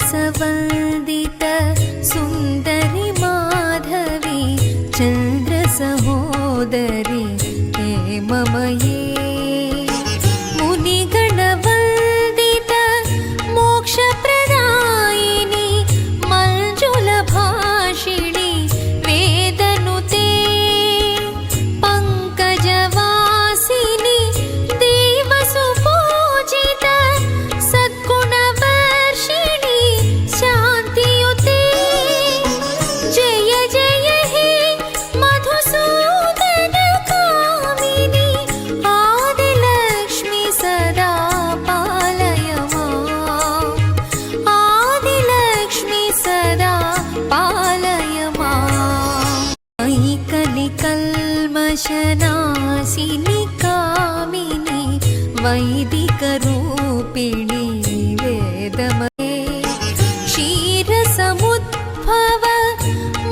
सुमनसवन्दित सुन्दरि माधवी चन्द्रसहोदरि हेममये मुनिगणवन्दित मोक्षप्रदायिनि मञ्जुलभाषिणि वेदनुते पङ्कजवासिनि देवसुपूजित सद्गुणवर्षिणि शान्तियुते जय जय हे मधुसूदन कामिनि आदिलक्ष्मी सदा पालय माम् आदिलक्ष्मी सदा पालय माम् मयि कलिकल्मषनाशिनि कामिनि वैदिकरूपिणि वेदमये क्षीरसमुद्भव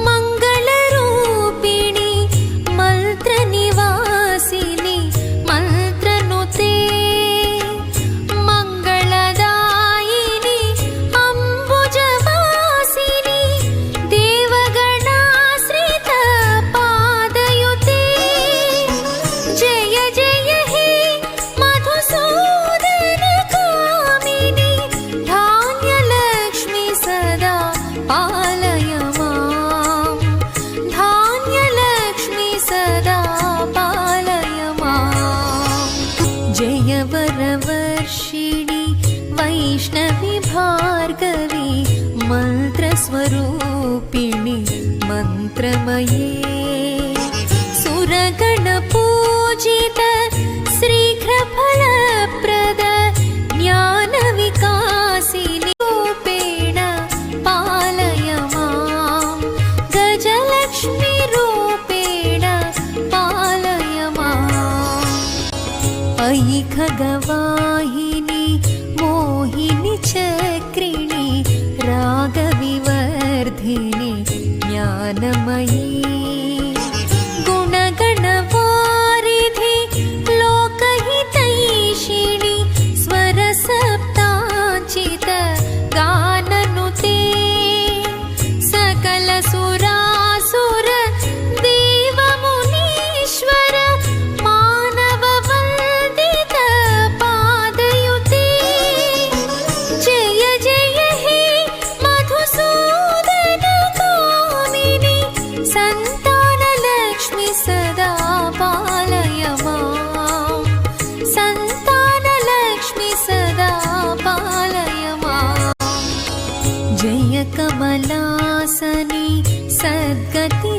मङ्गलरूपिणि मन्त्रनिवासिनि मन्त्रनुते मङ्गलदायिनि अम्बुजवासिनि देवगणाश्रित पादयुते जय जय हे मधुसूदन कामिनि धान्यलक्ष्मी सदा पालय माम् धान्यलक्ष्मी सदा पालय माम् जय वरवर्षिणि वैष्णवी भार्गवी मन्त्रस्वरूपिणि मन्त्रमये सुरगणपूजित शीघ्रफलप्रद ज्ञानविकासिनि रूपेण पालय माम् गजलक्ष्मी रूपेण पालय माम् अयि खगवाहिनि मोहिनि चक्रिणि रागविवर्धिनि ज्ञानमयी गुणगणवारिधि लोकहितैषिणि स्वरसप्ताचित गाननुते सकलसुरासुर देवमुनीश्वर मानववन्दित पादयुते जय जय हे मधुसूदन कामिनि सन्तानलक्ष्मी सदा पालय माम् सन्तानलक्ष्मी सदा पालय माम् जय कमलासनि सद्गति